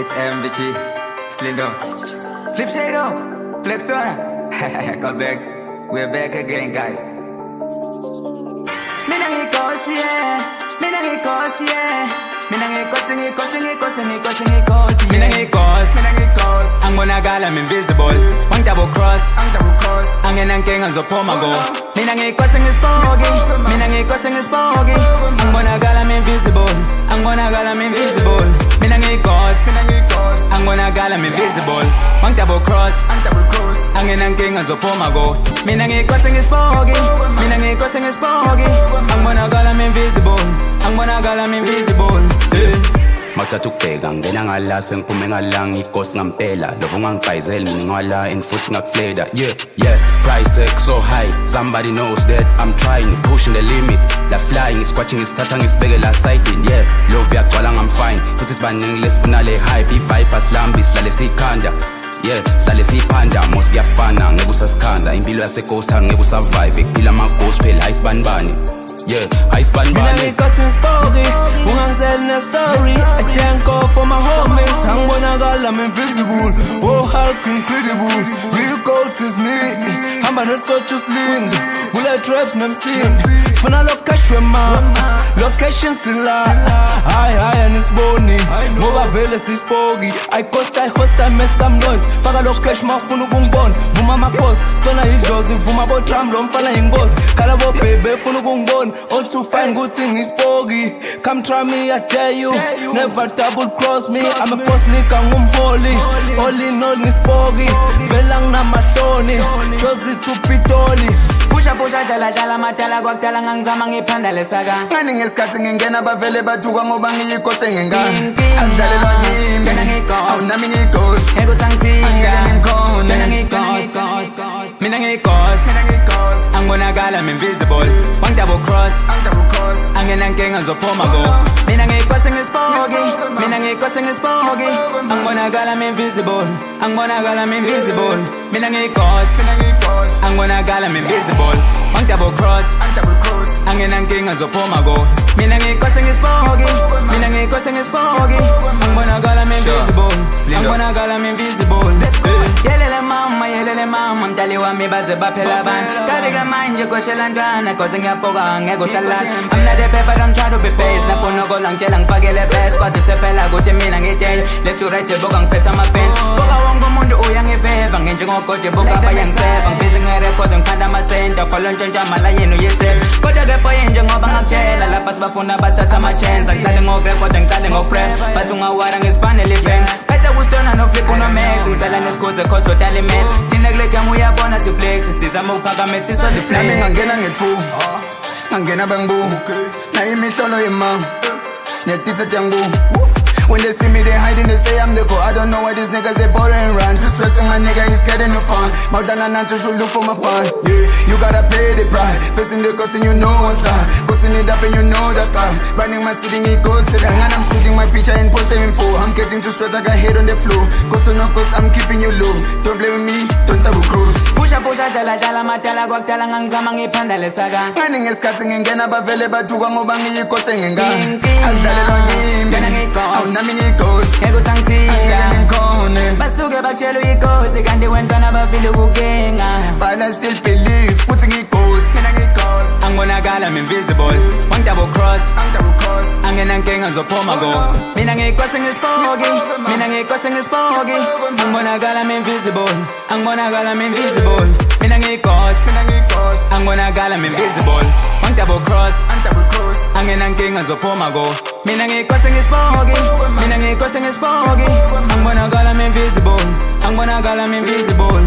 It's eMVGee SeeLindo. Flip Shadow, Flex Donna. Call backs. We're back again, guys. Minangi cost, yeah. Minangi cost, yeah. Minangi cost. I'm gonna gala, I'm invisible. One double cross. I'm gonna gang on Zopoma go. Minangi costing is foggy. Minangi costing is foggy. I'm gonna gala, I'm invisible. I'm gonna gala, I'm invisible. Minangi cost. I'm gonna gala, I'm invisible. One double cross. I'm gonna gang on Zopoma go. Minangi costing is foggy. Minangi costing is foggy. I'm gonna gala, I'm invisible. I'm gonna gala, I'm invisible. Magtatukbheka ngena ngala sengiphume ngala ngikhosi ngampela lovo ngangibhayizela mina ngwala and futhi ngakufleda yeah price tag so high somebody knows that I'm trying pushing the limit la flying squatching isithatha ngisibeke la side yeah love yagcwala I'm fine futhi sibaningi lesifuna le hype i-vibe aslambi silale sikhanda yeah silale siphanda mos kuyafana ngeke usasikhanda impilo yase ghost town ngeke usurvive ekuphila ama ghost phela ayisibanibani yeah, I spend money. Mina ngikhosi spoky, ungangisela story. I thank God for my homies. Angibonakala I'm invisible. Oh Hulk incredible. Real gold is me. Hamba nesotsho SeeLindo. Kule traps nemsindo. Sifuna location mama. Location sila. Hi anisiboni. Ngoba vele sispoky. I host I make some noise. Faka location mafuna ukungibona. Vuma amakhosi. Stona idlozi vuma bo drum lo mfana ingozi. Kala bo baby funa ukungibona. All too fine, good thing is bogey. Come try me, I dare you. Never double cross me. I'm a post nigga, I'm holy. All in all is bogey. Velang na mahloni. Jozi to pitoli. Pusha jala matala kwakudala ngangizama ngiphanda lesaka. Ngani ngesikhathi ngingena bavele bathuka ngoba ngiyikhoste ngengane. Akudlalelwa kimi. Awunami ngighost. Ngeke usangithinta. Angeke ngikhone. Mina ngighost. Angibonakala I'm invisible. One double cross. Angena ngenga ngizophuma go. Mina ngighost ngispoky. Mina ngighost ngispoky. Angibonakala I'm invisible. Angibonakala I'm invisible. Mina ngighost. Angibonakala I'm invisible. One double cross. Angena ngenga ngizophuma go. Mina ngighost ngispoky. Mina ngighost ngispoky. Angibonakala I'm invisible. Angibonakala I'm invisible. Yelele mama mdali wami baze baphela abantu kabika manje goshela ntwana cause ngiyabhoka ngeke usalala I'm not a paper I'm trying to be based nafuna ukola ngitshela ngifakele best kwathi sephela ukuthi mina ngidele lethu right boka ngiphethe ama-fans boka wonke umuntu uyangiveva ngenjengogode boka bayangiseva ngibhizi ngerekhodi ngiphanda amasenta kholo ntshontsha malayini uyiseva kodwa-ke boye njengoba ngakutshela lapha sibafuna bathatha ama-chance angihlale ngokurekhoda ngihlale ngokuprep bathi ungawara ngisifanele event phethe kustona noflip unomax ngicela nesikhuze cause odala imes thina kule game uyabona siflex sizama ukuphakamisa iswaziflex nami ngangena ngethu ngangena bangu nayo imihlolo yemanga niyatisa yangu. When they see me, they hiding, they say I'm the go. I don't know why these niggas, they bother and run. Too stressing my nigga, he's getting no fun. Maudana Nacho should look for my fun. Yeah, you gotta pay the price. Facing the cost and you know what's that. Costing it up and you know that's that. Running my city, it goes to that. And I'm shooting my picture and posting info. I'm getting too stressed, I got hate on the floor. Cost to no cost, I'm keeping you low. Don't blame me, don't double cruise. Pusha jala matala kwakudala ngangizama ngiphanda lesaka. Ngani ngesikhathi ngingena bavele bathuka ngoba ngiyikhoste ngengane. Akudlalelwa kimi. Awunami ngighost. Ngeke usangithinta. Angeke ngikhone. Basuke batshela uyighost kanti wentwana bafile ukukenga. But I still believe ukuthi ngighost. Mina ngighost. Angibonakala I'm invisible. One double cross. Angena ngenga ngizophuma go. Mina ngighost ngispoky. Mina ngighost ngispoky. Angibonakala I'm invisible. Angibonakala I'm invisible. Mina ngighost. Angibonakala I'm invisible. One double cross. Angena ngenga ngizophuma go. Mina ngighost ngispoky. Mina ngighost ngispoky. Angibonakala I'm invisible. Angibonakala I'm invisible.